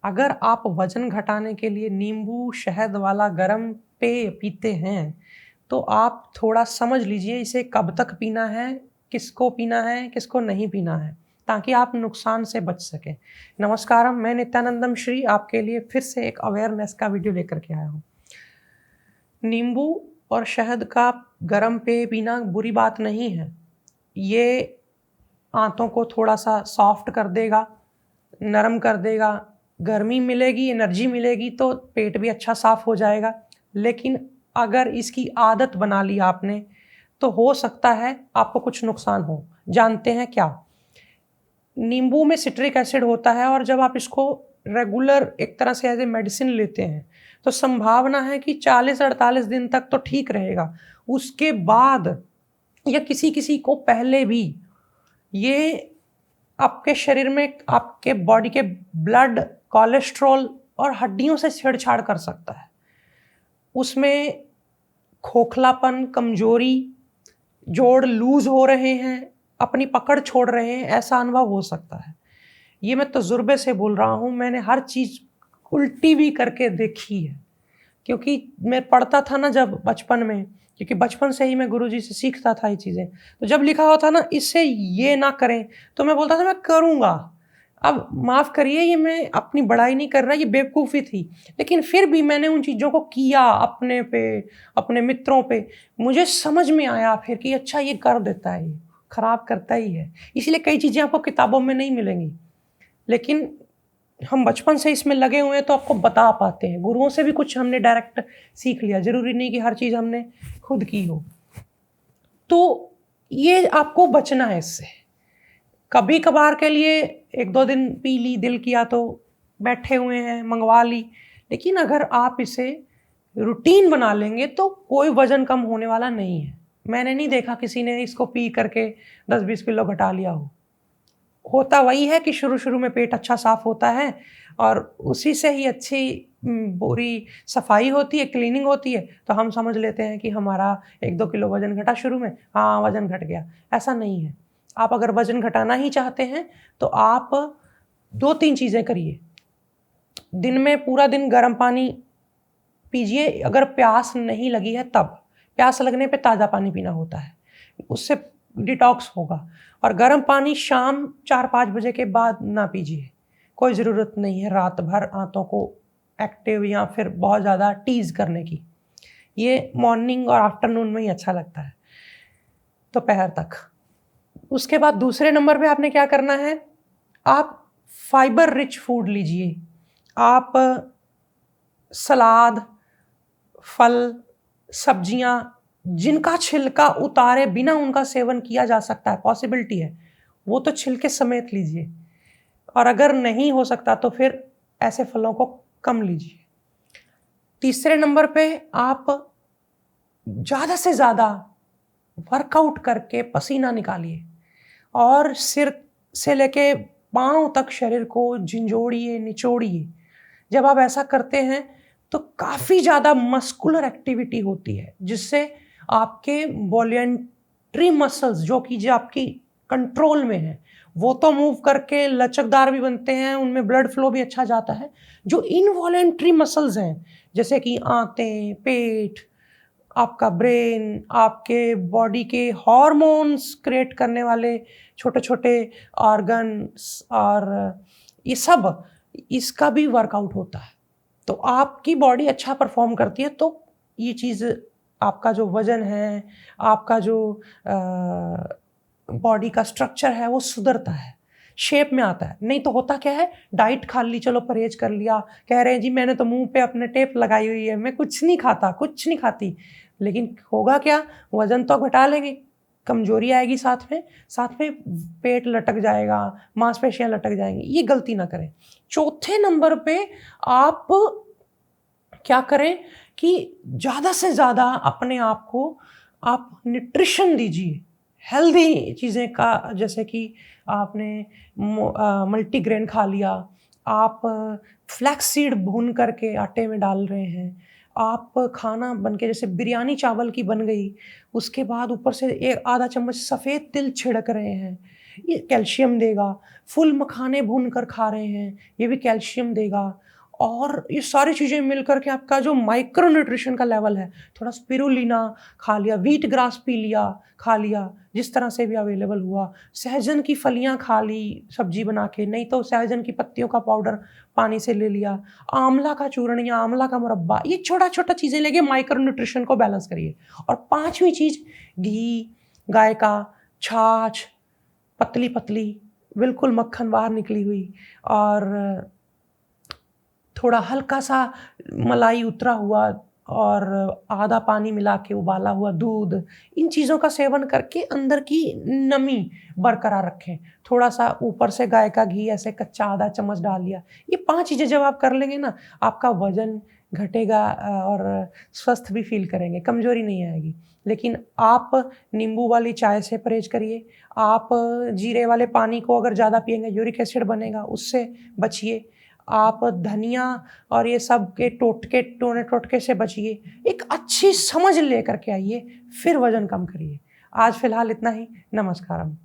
अगर आप वजन घटाने के लिए नींबू शहद वाला गर्म पेय पीते हैं, तो आप थोड़ा समझ लीजिए इसे कब तक पीना है, किसको नहीं पीना है, ताकि आप नुकसान से बच सकें। नमस्कारम, मैं नित्यानंदम श्री आपके लिए फिर से एक अवेयरनेस का वीडियो लेकर के आया हूँ। नींबू और शहद का गर्म पेय पीना बुरी बात नहीं है। ये आंतों को थोड़ा-सा सॉफ्ट कर देगा, नरम कर देगा, गर्मी मिलेगी, एनर्जी मिलेगी तो पेट भी अच्छा साफ हो जाएगा। लेकिन अगर इसकी आदत बना ली आपने, तो हो सकता है आपको कुछ नुकसान हो। जानते हैं क्या? नींबू में सिट्रिक एसिड होता है और जब आप इसको रेगुलर एक तरह से एज़ ए मेडिसिन लेते हैं, तो संभावना है कि 40-48 दिन तक तो ठीक रहेगा। उसके बाद या किसी-किसी को पहले भी ये आपके शरीर में आपके बॉडी के ब्लड, कोलेस्ट्रॉल और हड्डियों से छेड़छाड़ कर सकता है। उसमें खोखलापन, कमज़ोरी, जोड़ लूज़ हो रहे हैं, अपनी पकड़ छोड़ रहे हैं, ऐसा अनुभव हो सकता है। ये मैं तजुर्बे से बोल रहा हूँ, मैंने हर चीज़ उल्टी भी करके देखी है। क्योंकि मैं पढ़ता था ना जब बचपन में, क्योंकि बचपन से ही मैं गुरुजी से सीखता था ये चीज़ें। तो जब लिखा होता ना इससे ये ना करें, तो मैं बोलता था मैं करूँगा। अब माफ़ करिए, ये मैं अपनी बड़ाई नहीं कर रहा, ये बेवकूफ़ी थी। लेकिन फिर भी मैंने उन चीज़ों को किया अपने पे, अपने मित्रों पे। मुझे समझ में आया फिर कि अच्छा ये कर देता है ये, खराब करता ही है। इसलिए कई चीज़ें आपको किताबों में नहीं मिलेंगी। लेकिन हम बचपन से इसमें लगे हुए हैं तो आपको बता पाते हैं। गुरुओं से भी कुछ हमने डायरेक्ट सीख लिया, ज़रूरी नहीं कि हर चीज़ हमने खुद की हो। तो ये आपको बचना है इससे। कभी-कभार के लिए 1-2 दिन पी ली, दिल किया तो बैठे हुए हैं, मँगवा ली। लेकिन अगर आप इसे रूटीन बना लेंगे तो कोई वज़न कम होने वाला नहीं है। मैंने नहीं देखा किसी ने इसको पी करके 10-20 किलो घटा लिया हो। होता वही है कि शुरू-शुरू में पेट अच्छा साफ होता है और उसी से ही अच्छी पूरी सफाई होती है, क्लीनिंग होती है, तो हम समझ लेते हैं कि हमारा 1-2 किलो वज़न घटा शुरू में, हाँ, वज़न घट गया। ऐसा नहीं है। आप अगर वज़न घटाना ही चाहते हैं, तो आप 2-3 चीज़ें करिए। दिन में पूरा दिन गर्म पानी पीजिए, अगर प्यास नहीं लगी है तब। प्यास लगने पे ताज़ा पानी पीना होता है, उससे डिटॉक्स होगा। और गर्म पानी शाम 4-5 बजे के बाद ना पीजिए। कोई ज़रूरत नहीं है रात भर आंतों को एक्टिव या फिर बहुत ज़्यादा टीज़ करने की। ये मॉर्निंग और आफ्टरनून में ही अच्छा लगता है, दोपहर तक। उसके बाद दूसरे नंबर पे आपने क्या करना है, आप फाइबर रिच फूड लीजिए। आप सलाद, फल, सब्जियाँ जिनका छिलका उतारे बिना उनका सेवन किया जा सकता है, पॉसिबिलिटी है, वो तो छिलके समेत लीजिए। और अगर नहीं हो सकता तो फिर ऐसे फलों को कम लीजिए। तीसरे नंबर पे आप ज़्यादा से ज़्यादा वर्कआउट करके पसीना निकालिए और सिर से लेके पाँव तक शरीर को झंझोड़िए, निचोड़िए। जब आप ऐसा करते हैं तो काफ़ी ज़्यादा मस्कुलर एक्टिविटी होती है, जिससे आपके वॉलेंट्री मसल्स जो आपकी कंट्रोल में है, वो तो मूव करके लचकदार भी बनते हैं, उनमें ब्लड फ्लो भी अच्छा जाता है। जो इनवॉलेंट्री मसल्स हैं, जैसे कि आंतें, पेट, आपका ब्रेन, आपके बॉडी के हॉर्मोन्स क्रिएट करने वाले छोटे-छोटे ऑर्गन्स और ये सब, इसका भी वर्कआउट होता है। तो आपकी बॉडी अच्छा परफ़ॉर्म करती है तो ये चीज़, आपका जो वज़न है, आपका जो बॉडी का स्ट्रक्चर है वो सुधरता है, शेप में आता है। नहीं तो होता क्या है, डाइट खा ली, चलो परहेज़ कर लिया, कह रहे हैं जी मैंने तो मुँह पे अपने टेप लगाई हुई है, मैं कुछ नहीं खाता, कुछ नहीं खाती। लेकिन होगा क्या, वज़न तो घटा लेंगे, कमज़ोरी आएगी साथ में पेट लटक जाएगा, मांसपेशियाँ लटक जाएँगी, ये गलती ना करें। चौथे नंबर पे आप क्या करें कि ज़्यादा से ज़्यादा अपने आप को आप न्यूट्रिशन दीजिए, हेल्दी चीज़ें का, जैसे कि आपने मल्टीग्रेन खा लिया, आप फ्लैक्स सीड भून करके आटे में डाल रहे हैं, आप खाना बन के जैसे बिरयानी चावल की बन गई, उसके बाद ऊपर से आधा चम्मच सफ़ेद तिल छिड़क रहे हैं। ये कैल्शियम देगा। फुल मखाने भून कर खा रहे हैं, ये भी कैल्शियम देगा। और ये सारी चीज़ें मिल कर के आपका जो माइक्रो न्यूट्रिशन का लेवल है, थोड़ा स्पिरुलिना खा लिया, व्हीट ग्रास पी लिया, खा लिया, जिस तरह से भी अवेलेबल हुआ। सहजन की फलियाँ खा ली सब्जी बना के, नहीं तो सहजन की पत्तियों का पाउडर पानी से ले लिया। आंवला का चूर्ण या आंवला का मुरब्बा, ये छोटा-छोटा चीज़ें लेके माइक्रो न्यूट्रिशन को बैलेंस करिए। और 5वीं चीज़, घी, गाय का, छाछ, पतली-पतली, बिल्कुल मक्खन बाहर निकली हुई, और थोड़ा हल्का-सा मलाई उतरा हुआ, और आधा पानी मिला के उबाला हुआ दूध, इन चीज़ों का सेवन करके अंदर की नमी बरकरार रखें। थोड़ा-सा ऊपर से गाय का घी ऐसे कच्चा आधा चम्मच डाल लिया। ये 5 चीज़ें जब आप कर लेंगे ना, आपका वज़न घटेगा और स्वस्थ भी फ़ील करेंगे, कमज़ोरी नहीं आएगी। लेकिन आप नींबू वाली चाय से परहेज़ करिए, आप जीरे वाले पानी को अगर ज़्यादा पिएँगे यूरिक एसिड बनेगा, उससे बचिए। आप धनिया और ये सब के टोटके टोने-टोटके से बचिए। एक अच्छी समझ लेकर के आइए, फिर वज़न कम करिए। आज फ़िलहाल इतना ही। नमस्कारम।